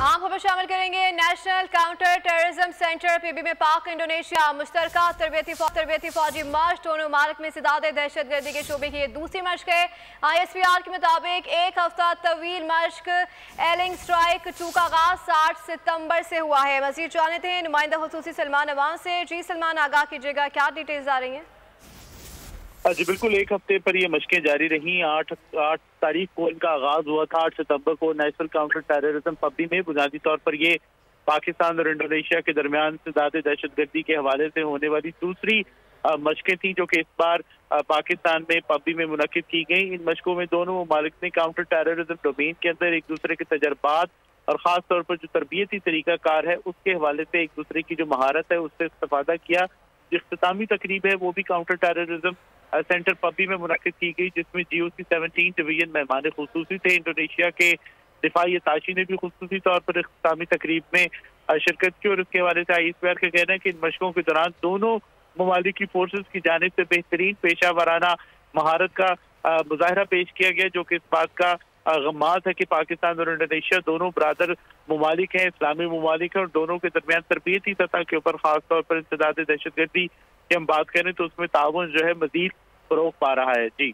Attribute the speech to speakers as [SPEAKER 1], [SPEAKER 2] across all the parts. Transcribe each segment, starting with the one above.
[SPEAKER 1] आम खबर शामिल करेंगे। National counter terrorism centre PB में पाक इंडोनेशिया मुश्तरका तरबियती फौजी मश्क दोनों मुमालिक में सिदाद दहशतगर्दी के शोबे की ये दूसरी मश्क है। ISPR के मुताबिक एक हफ्ता तवील मश्क एलिंग स्ट्राइक 2 का आगाज 8 सितंबर से हुआ है। मजीद जानते हैं नुमाइंदा खुसूसी सलमान अवान से। जी सलमान, आगाह कीजिएगा, क्या डिटेल्स आ रही हैं?
[SPEAKER 2] जी बिल्कुल, एक हफ्ते पर ये मशकें जारी रहीं। 8 तारीख को इनका आगाज हुआ था। 8 सितंबर को नेशनल काउंटर टेररिज्म पबजी में बुनियादी तौर पर ये पाकिस्तान और इंडोनेशिया के दरमियान सिदाद दहशतगर्दी के हवाले से होने वाली दूसरी मशकें थी, जो कि इस बार पाकिस्तान में पबजी में मुनक्किद की गई। इन मशकों में दोनों ममालिक ने काउंटर टेररिज्म डोमेन के अंदर एक दूसरे के तजर्बात और खास तौर पर जो तरबियती तरीका कार है उसके हवाले से एक दूसरे की जो महारत है उससे इस्तेफादा किया। जो इख्तितामी तकरीब है वो भी काउंटर टेररिज्म सेंटर पबजी में मुनक्किद की गई, जिसमें GOC 17 डिवीजन मेहमान खुसूसी थे। इंडोनेशिया के दिफाई ताशी ने भी खुसूसी तौर पर इख्तितामी तकरीब में शिरकत की। और उसके हवाले से ISPR का कहना है कि इन मशकों के दौरान दोनों ममालिक की फोर्सेज की जानिब से बेहतरीन पेशा वाराना महारत का मुजाहरा पेश किया गया, जो कि इस बात का गम्माज है कि पाकिस्तान और इंडोनेशिया दोनों बरादर ममालिक हैं, इस्लामी ममालिक हैं, और दोनों के दरमियान तरबियती सतह के ऊपर खास तौर पर इंसदाद दहशतगर्दी की हम बात करें तो उसमें ताउन जो है मजीद फरोग पा रहा है। जी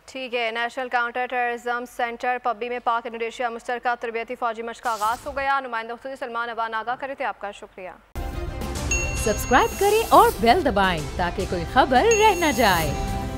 [SPEAKER 1] ठीक है। National counter terrorism centre PUBG में पाक इंडोनेशिया मुश्तरका तरबियती फौजी मश्क का आगाज हो गया। नुमाइंदा खुसूसी सलमान अवान आगाह करे थे, आपका शुक्रिया।
[SPEAKER 3] सब्सक्राइब करें और बेल दबाएं ताकि कोई खबर रह न जाए।